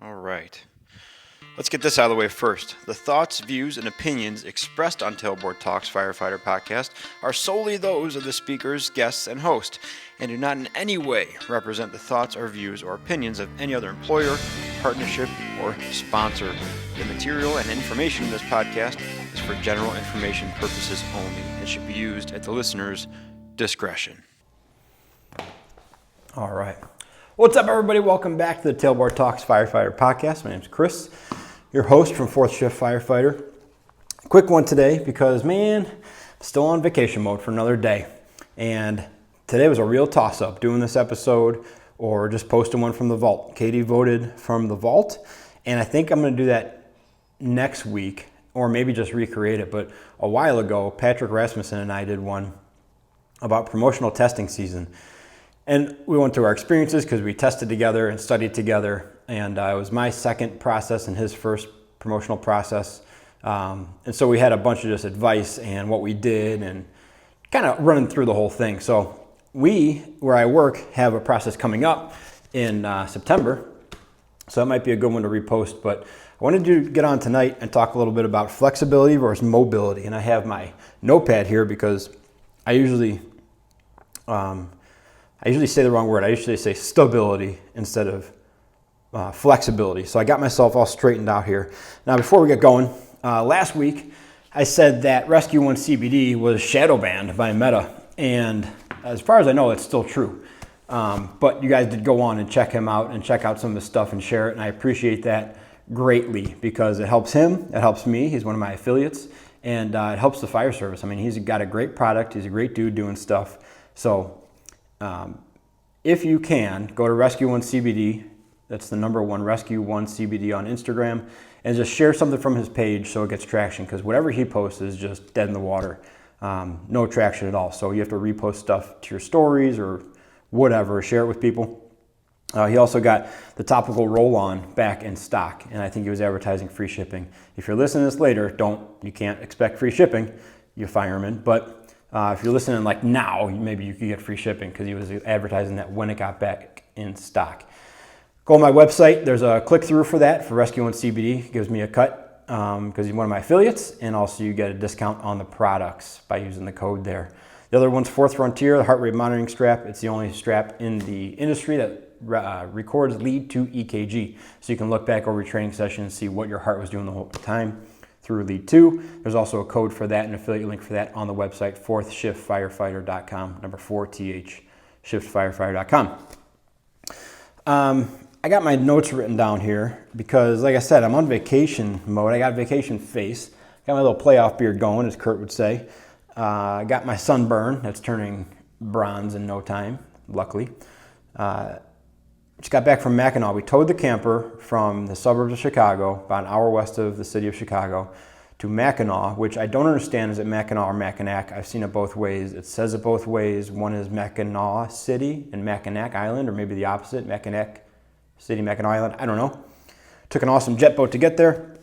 All right. Let's get this out of the way first. The thoughts, views, and opinions expressed on Tailboard Talks Firefighter podcast are solely those of the speakers, guests, and host, and do not in any way represent the thoughts or views or opinions of any other employer, partnership, or sponsor. The material and information in this podcast is for general information purposes only and should be used at the listener's discretion. All right. What's up, everybody? Welcome back to the Tailboard Talks Firefighter podcast. My name's Chris, your host from 4th Shift Firefighter. Quick one today because, man, still on vacation mode for another day. And today was a real toss-up, doing this episode or just posting one from the vault. Katie voted from the vault, and I think I'm going to do that next week or maybe just recreate it. But a while ago, Patrick Rasmussen and I did one about promotional testing season. And we went through our experiences because we tested together and studied together. And it was my second process and his first promotional process. And so we had a bunch of just advice and what we did and kind of running through the whole thing. So we, where I work, have a process coming up in September. So that might be a good one to repost. But I wanted to get on tonight and talk a little bit about flexibility versus mobility. And I have my notepad here because I usually say the wrong word. I usually say stability instead of flexibility. So I got myself all straightened out here. Now, before we get going, last week I said that Rescue 1 CBD was shadow banned by Meta. And as far as I know, it's still true. But you guys did go on and check him out and check out some of his stuff and share it. And I appreciate that greatly because it helps him. It helps me. He's one of my affiliates. And it helps the fire service. I mean, he's got a great product. He's a great dude doing stuff. So if you can, go to Rescue 1 CBD. That's the number one, Rescue 1 CBD on Instagram, and just share something from his page so it gets traction, because whatever he posts is just dead in the water. No traction at all. So you have to repost stuff to your stories or whatever, share it with people. He also got the topical roll-on back in stock, and I think he was advertising free shipping. If you're listening to this later, you can't expect free shipping, you firemen, but if you're listening like now, maybe you could get free shipping because he was advertising that when it got back in stock. Go on my website. There's a click-through for that for Rescue 1 CBD. It gives me a cut because he's one of my affiliates, and also you get a discount on the products by using the code there. The other one's 4th Frontier, the heart rate monitoring strap. It's the only strap in the industry that records lead to EKG. So you can look back over your training session and see what your heart was doing the whole time through lead 2. There's also a code for that, an affiliate link for that on the website, 4thshiftfirefighter.com, number 4th shiftfirefighter.com. I got my notes written down here because, like I said, I'm on vacation mode. I got vacation face. Got my little playoff beard going, as Kurt would say. I got my sunburn that's turning bronze in no time, luckily. Just got back from Mackinac. We towed the camper from the suburbs of Chicago, about an hour west of the city of Chicago, to Mackinac, which I don't understand. Is it Mackinac or Mackinac? I've seen it both ways. It says it both ways. One is Mackinac City and Mackinac Island, or maybe the opposite, Mackinac City, Mackinac Island. I don't know. Took an awesome jet boat to get there.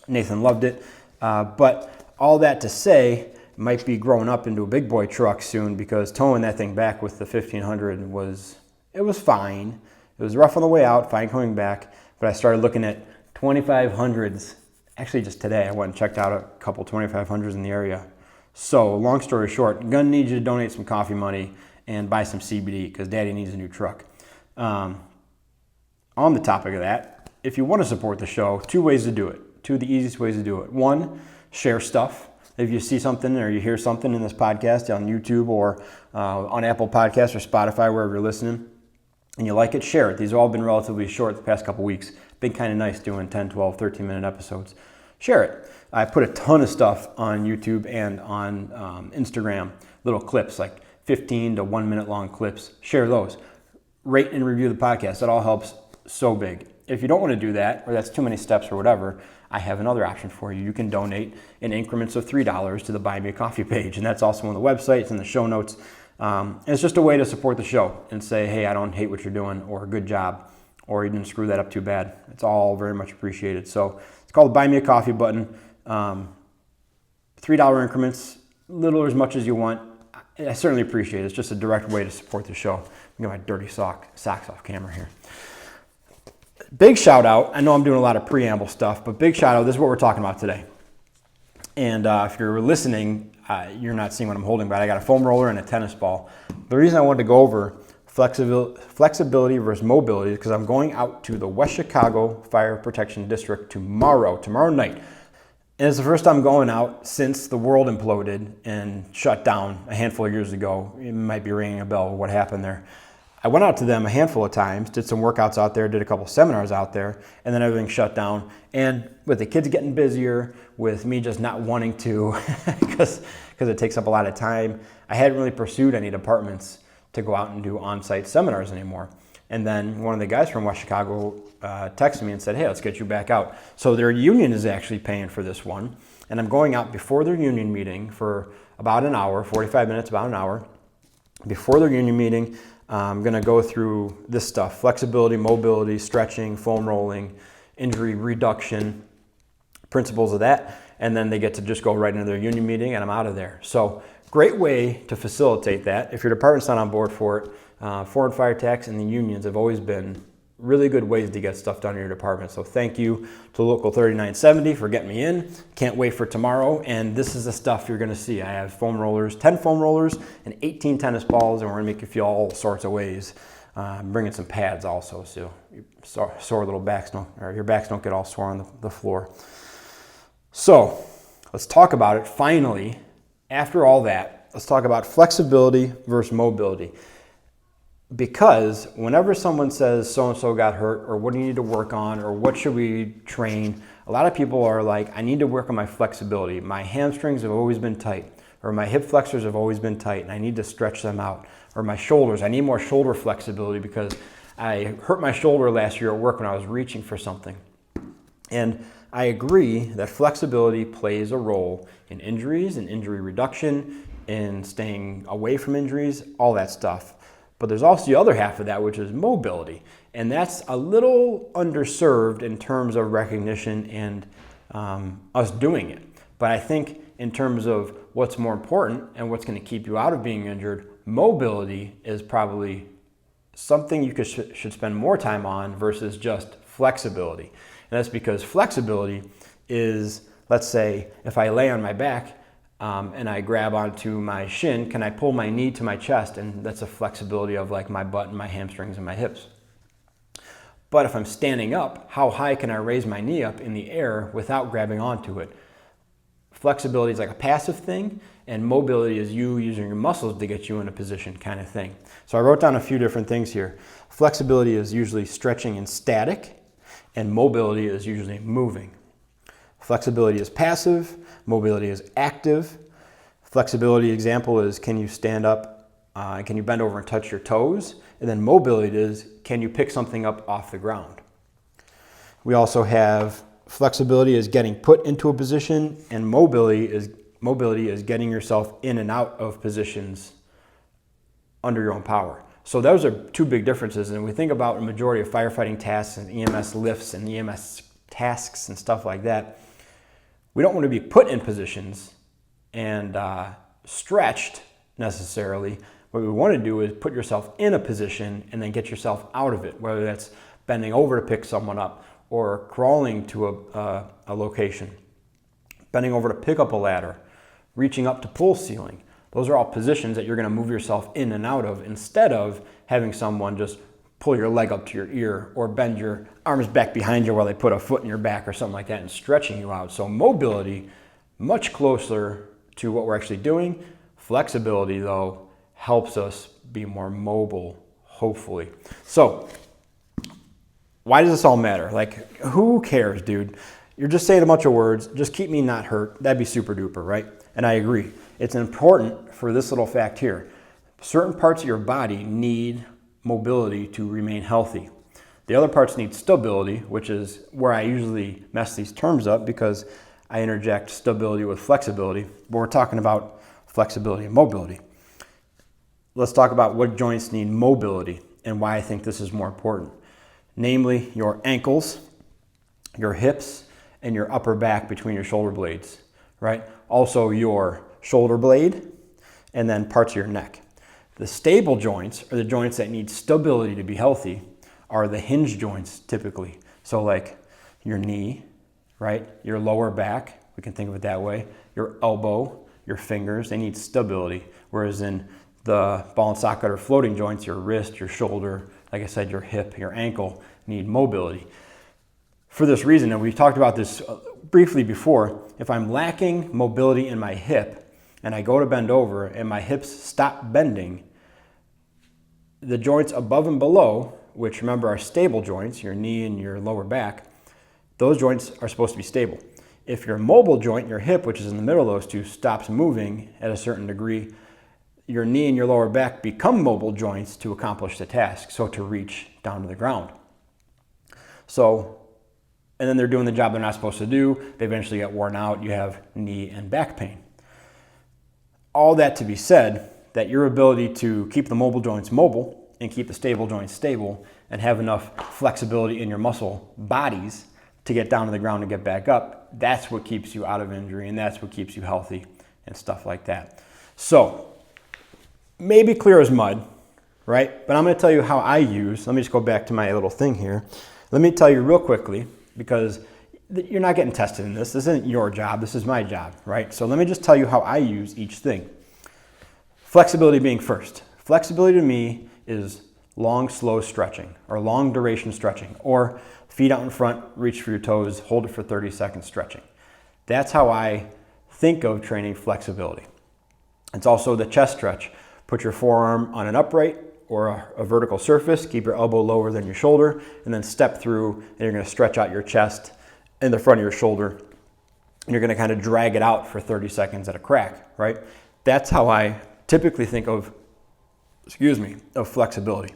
Nathan loved it. But all that to say, might be growing up into a big boy truck soon, because towing that thing back with the 1500 was fine. It was rough on the way out, fine coming back, but I started looking at 2500s. Actually, just today, I went and checked out a couple 2500s in the area. So, long story short, I'm going to need you to donate some coffee money and buy some CBD, because Daddy needs a new truck. On the topic of that, if you want to support the show, 2 ways to do it. 2 of the easiest ways to do it. 1, share stuff. If you see something or you hear something in this podcast on YouTube or on Apple Podcasts or Spotify, wherever you're listening, and you like it, share it. These have all been relatively short the past couple weeks. Been kind of nice doing 10, 12, 13-minute episodes. Share it. I put a ton of stuff on YouTube and on Instagram, little clips, like 15 to 1 minute long clips. Share those. Rate and review the podcast. That all helps so big. If you don't want to do that, or that's too many steps or whatever, I have another option for you. You can donate in increments of $3 to the Buy Me a Coffee page, and that's also on the website. It's in the show notes. And it's just a way to support the show and say, hey, I don't hate what you're doing, or good job, or you didn't screw that up too bad. It's all very much appreciated. So it's called the Buy Me a Coffee button. $3 increments, little or as much as you want. I certainly appreciate it. It's just a direct way to support the show. Get my dirty socks off camera here. Big shout out. I know I'm doing a lot of preamble stuff, but big shout out. This is what we're talking about today. And if you're listening, you're not seeing what I'm holding, but I got a foam roller and a tennis ball. The reason I wanted to go over flexibility versus mobility is because I'm going out to the West Chicago Fire Protection District tomorrow night. And it's the first time going out since the world imploded and shut down a handful of years ago. It might be ringing a bell what happened there. I went out to them a handful of times, did some workouts out there, did a couple seminars out there, and then everything shut down. And with the kids getting busier, with me just not wanting to, because it takes up a lot of time, I hadn't really pursued any departments to go out and do on-site seminars anymore. And then one of the guys from West Chicago texted me and said, hey, let's get you back out. So their union is actually paying for this one. And I'm going out before their union meeting for about an hour, 45 minutes, about an hour. Before their union meeting, I'm going to go through this stuff: flexibility, mobility, stretching, foam rolling, injury reduction, principles of that. And then they get to just go right into their union meeting and I'm out of there. So great way to facilitate that. If your department's not on board for it, foreign fire tax and the unions have always been really good ways to get stuff done in your department. So thank you to Local 3970 for getting me in. Can't wait for tomorrow. And this is the stuff you're going to see. I have foam rollers, 10 foam rollers and 18 tennis balls, and we're going to make you feel all sorts of ways. I'm bringing some pads also, so sore little backs don't, or your backs don't get all sore on the floor. So let's talk about it finally. After all that, let's talk about flexibility versus mobility. Because whenever someone says so-and-so got hurt, or what do you need to work on, or what should we train, a lot of people are like, I need to work on my flexibility. My hamstrings have always been tight, or my hip flexors have always been tight, and I need to stretch them out. Or my shoulders, I need more shoulder flexibility because I hurt my shoulder last year at work when I was reaching for something. And I agree that flexibility plays a role in injuries and injury reduction, in staying away from injuries, all that stuff. But there's also the other half of that, which is mobility. And that's a little underserved in terms of recognition and us doing it. But I think in terms of what's more important and what's going to keep you out of being injured, mobility is probably something you should spend more time on versus just flexibility. And that's because flexibility is, let's say, if I lay on my back, and I grab onto my shin, can I pull my knee to my chest? And that's a flexibility of like my butt and my hamstrings and my hips. But if I'm standing up, how high can I raise my knee up in the air without grabbing onto it? Flexibility is like a passive thing, and mobility is you using your muscles to get you in a position kind of thing. So I wrote down a few different things here. Flexibility is usually stretching and static, and mobility is usually moving. Flexibility is passive, mobility is active. Flexibility example is, can you stand up, can you bend over and touch your toes? And then mobility is, can you pick something up off the ground? We also have flexibility is getting put into a position, and mobility is getting yourself in and out of positions under your own power. So those are two big differences. And we think about a majority of firefighting tasks and EMS lifts and EMS tasks and stuff like that. We don't want to be put in positions and stretched necessarily. What we want to do is put yourself in a position and then get yourself out of it, whether that's bending over to pick someone up or crawling to a location, bending over to pick up a ladder, reaching up to pull ceiling. Those are all positions that you're going to move yourself in and out of instead of having someone just pull your leg up to your ear or bend your arms back behind you while they put a foot in your back or something like that and stretching you out. So mobility, much closer to what we're actually doing. Flexibility, though, helps us be more mobile, hopefully. So why does this all matter? Like, who cares, dude? You're just saying a bunch of words. Just keep me not hurt. That'd be super duper, right? And I agree. It's important for this little fact here. Certain parts of your body need mobility to remain healthy. The other parts need stability, which is where I usually mess these terms up because I interject stability with flexibility, but we're talking about flexibility and mobility. Let's talk about what joints need mobility and why I think this is more important. Namely, your ankles, your hips, and your upper back between your shoulder blades, right? Also your shoulder blade, and then parts of your neck. The stable joints, or the joints that need stability to be healthy, are the hinge joints typically. So like your knee, right? Your lower back, we can think of it that way. Your elbow, your fingers, they need stability. Whereas in the ball and socket or floating joints, your wrist, your shoulder, like I said, your hip, your ankle need mobility. For this reason, and we've talked about this briefly before, if I'm lacking mobility in my hip and I go to bend over and my hips stop bending, the joints above and below, which remember are stable joints, your knee and your lower back, those joints are supposed to be stable. If your mobile joint, your hip, which is in the middle of those two, stops moving at a certain degree, your knee and your lower back become mobile joints to accomplish the task, so to reach down to the ground. And then they're doing the job they're not supposed to do. They eventually get worn out. You have knee and back pain. All that to be said, that your ability to keep the mobile joints mobile and keep the stable joints stable and have enough flexibility in your muscle bodies to get down to the ground and get back up, that's what keeps you out of injury and that's what keeps you healthy and stuff like that. So, maybe clear as mud, right? But I'm going to tell you how I use, let me just go back to my little thing here. Let me tell you real quickly, because you're not getting tested in this. This isn't your job. This is my job, right? So let me just tell you how I use each thing. Flexibility being first. Flexibility to me is long, slow stretching or long duration stretching, or feet out in front, reach for your toes, hold it for 30 seconds stretching. That's how I think of training flexibility. It's also the chest stretch. Put your forearm on an upright or a vertical surface, keep your elbow lower than your shoulder, and then step through, and you're going to stretch out your chest in the front of your shoulder, and you're going to kind of drag it out for 30 seconds at a crack, right? That's how I typically think of, of flexibility.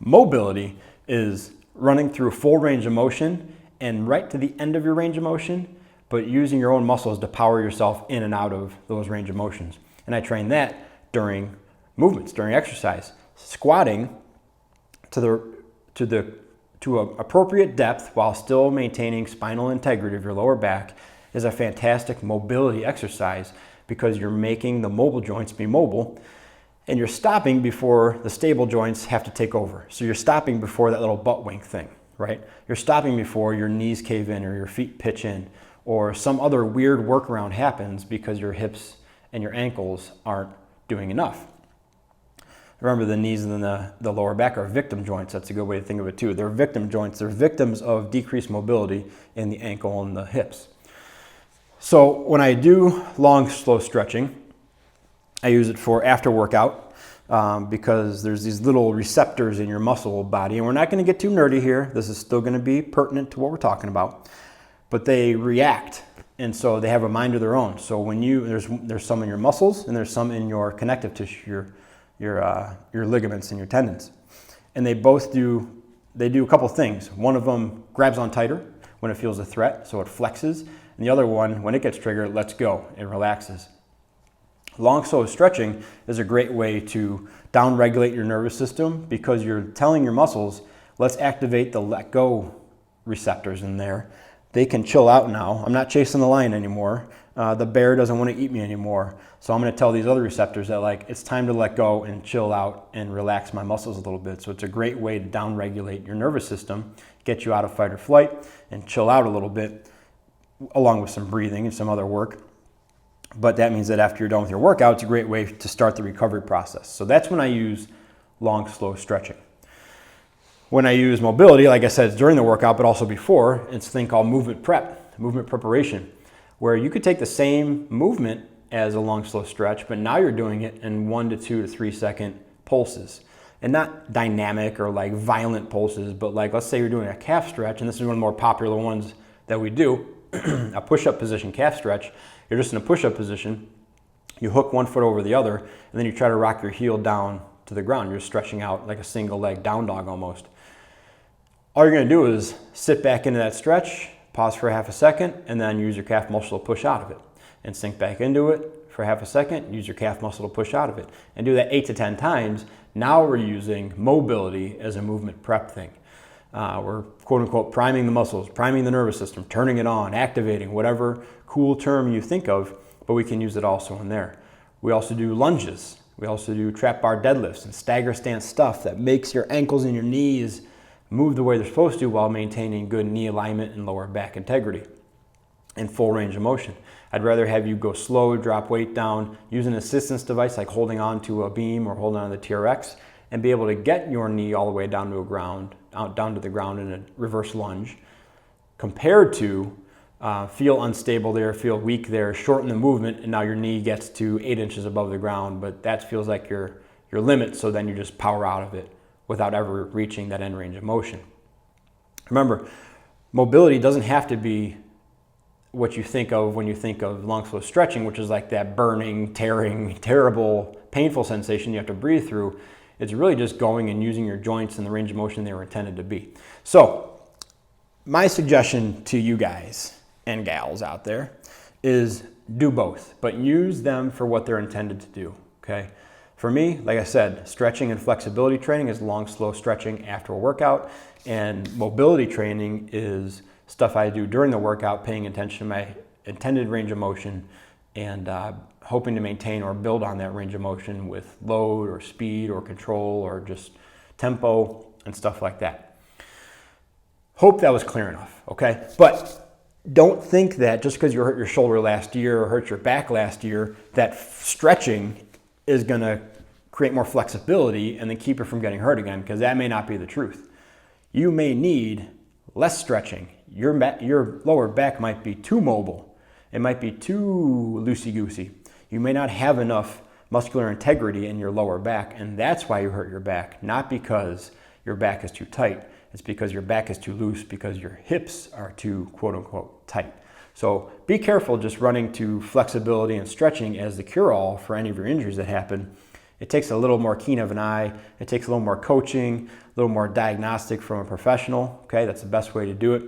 Mobility is running through full range of motion and right to the end of your range of motion, but using your own muscles to power yourself in and out of those range of motions. And I train that during movements, during exercise. Squatting to an appropriate depth while still maintaining spinal integrity of your lower back is a fantastic mobility exercise because you're making the mobile joints be mobile and you're stopping before the stable joints have to take over. So you're stopping before that little butt wink thing, right? You're stopping before your knees cave in or your feet pitch in or some other weird workaround happens because your hips and your ankles aren't doing enough. Remember, the knees and the lower back are victim joints. That's a good way to think of it too. They're victim joints. They're victims of decreased mobility in the ankle and the hips. So when I do long, slow stretching, I use it for after workout because there's these little receptors in your muscle body. And we're not going to get too nerdy here. This is still going to be pertinent to what we're talking about. But they react. And so they have a mind of their own. So when there's some in your muscles and there's some in your connective tissue, your ligaments and your tendons. And they do a couple things. One of them grabs on tighter when it feels a threat, so it flexes. And the other one, when it gets triggered, it lets go, it relaxes. Long, slow stretching is a great way to down-regulate your nervous system because you're telling your muscles, let's activate the let go receptors in there. They can chill out now. I'm not chasing the lion anymore. The bear doesn't want to eat me anymore. So I'm going to tell these other receptors that it's time to let go and chill out and relax my muscles a little bit. So it's a great way to down-regulate your nervous system, get you out of fight or flight, and chill out a little bit, along with some breathing and some other work. But that means that after you're done with your workout, it's a great way to start the recovery process. So that's when I use long, slow stretching. When I use mobility, like I said, it's during the workout, but also before, it's a thing called movement preparation, where you could take the same movement as a long, slow stretch, but now you're doing it in 1 to 2 to 3 second pulses. And not dynamic or violent pulses, but let's say you're doing a calf stretch, and this is one of the more popular ones that we do, a push-up position calf stretch. You're just in a push-up position, you hook one foot over the other, and then you try to rock your heel down to the ground. You're stretching out like a single leg down dog almost. All you're going to do is sit back into that stretch, pause for half a second, and then use your calf muscle to push out of it. And sink back into it for half a second, use your calf muscle to push out of it. And do that 8 to 10 times. Now we're using mobility as a movement prep thing. We're quote unquote priming the muscles, priming the nervous system, turning it on, activating, whatever cool term you think of, but we can use it also in there. We also do lunges. We also do trap bar deadlifts and stagger stance stuff that makes your ankles and your knees move the way they're supposed to while maintaining good knee alignment and lower back integrity and full range of motion. I'd rather have you go slow, drop weight down, use an assistance device like holding on to a beam or holding on to the TRX, and be able to get your knee all the way down to the ground in a reverse lunge, compared to feel unstable there, feel weak there, shorten the movement, and now your knee gets to 8 inches above the ground, but that feels like your limit, so then you just power out of it without ever reaching that end range of motion. Remember, mobility doesn't have to be what you think of when you think of long, slow stretching, which is like that burning, tearing, terrible, painful sensation you have to breathe through. It's really just going and using your joints and the range of motion they were intended to be. So my suggestion to you guys and gals out there is do both, but use them for what they're intended to do, okay? For me, like I said, stretching and flexibility training is long, slow stretching after a workout, and mobility training is stuff I do during the workout, paying attention to my intended range of motion and hoping to maintain or build on that range of motion with load or speed or control or just tempo and stuff like that. Hope that was clear enough, okay? But don't think that just because you hurt your shoulder last year or hurt your back last year, that stretching is going to create more flexibility and then keep you from getting hurt again, because that may not be the truth. You may need less stretching. Your lower back might be too mobile. It might be too loosey-goosey. You may not have enough muscular integrity in your lower back, and that's why you hurt your back, not because your back is too tight. It's because your back is too loose, because your hips are too quote-unquote tight. So be careful just running to flexibility and stretching as the cure-all for any of your injuries that happen. It takes a little more keen of an eye. It takes a little more coaching, a little more diagnostic from a professional. Okay, that's the best way to do it.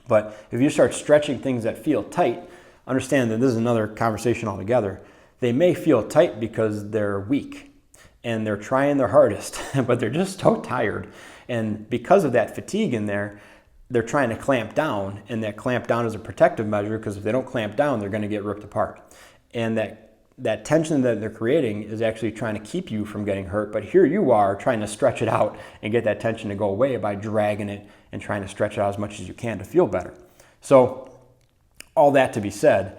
But if you start stretching things that feel tight, understand that this is another conversation altogether. They may feel tight because they're weak and they're trying their hardest, but they're just so tired. And because of that fatigue in there, they're trying to clamp down, and that clamp down is a protective measure, because if they don't clamp down, they're going to get ripped apart. And that tension that they're creating is actually trying to keep you from getting hurt, but here you are trying to stretch it out and get that tension to go away by dragging it and trying to stretch it out as much as you can to feel better. So all that to be said,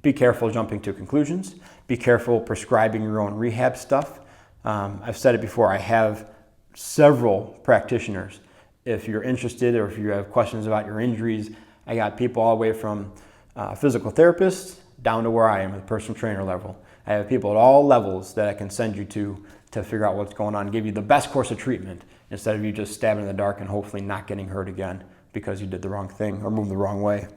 be careful jumping to conclusions. Be careful prescribing your own rehab stuff. I've said it before, I have several practitioners. If you're interested or if you have questions about your injuries, I got people all the way from physical therapists down to where I am at the personal trainer level. I have people at all levels that I can send you to figure out what's going on, give you the best course of treatment instead of you just stabbing in the dark and hopefully not getting hurt again because you did the wrong thing or moved the wrong way.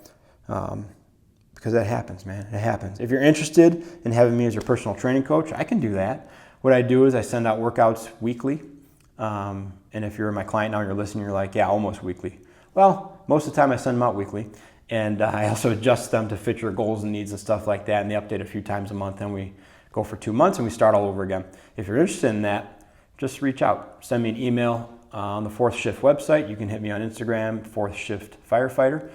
Because that happens, man. It happens. If you're interested in having me as your personal training coach, I can do that. What I do is I send out workouts weekly. And if you're my client now and you're listening, you're like, yeah, almost weekly. Well, most of the time I send them out weekly. And I also adjust them to fit your goals and needs and stuff like that. And they update a few times a month. And we go for 2 months and we start all over again. If you're interested in that, just reach out. Send me an email on the Fourth Shift website. You can hit me on Instagram, Fourth Shift Firefighter.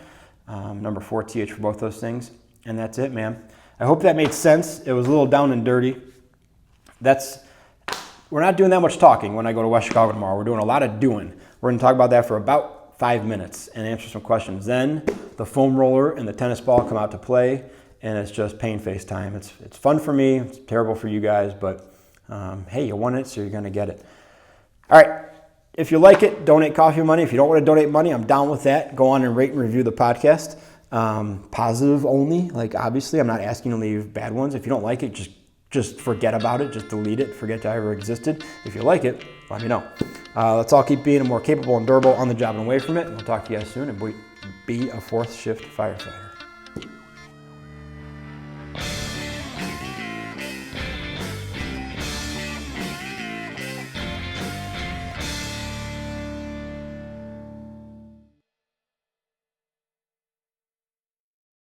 Number 4TH for both those things. And that's it, man. I hope that made sense. It was a little down and dirty. We're not doing that much talking when I go to West Chicago tomorrow. We're doing a lot of doing. We're going to talk about that for about 5 minutes and answer some questions. Then the foam roller and the tennis ball come out to play, and it's just pain face time. It's fun for me. It's terrible for you guys, but hey, you won it, so you're going to get it. All right. If you like it, donate coffee money. If you don't want to donate money, I'm down with that. Go on and rate and review the podcast. Positive only. Like, obviously, I'm not asking you to leave bad ones. If you don't like it, just forget about it. Just delete it. Forget it ever existed. If you like it, let me know. Let's all keep being more capable and durable on the job and away from it. And we'll talk to you guys soon. And be a Fourth Shift Firefighter.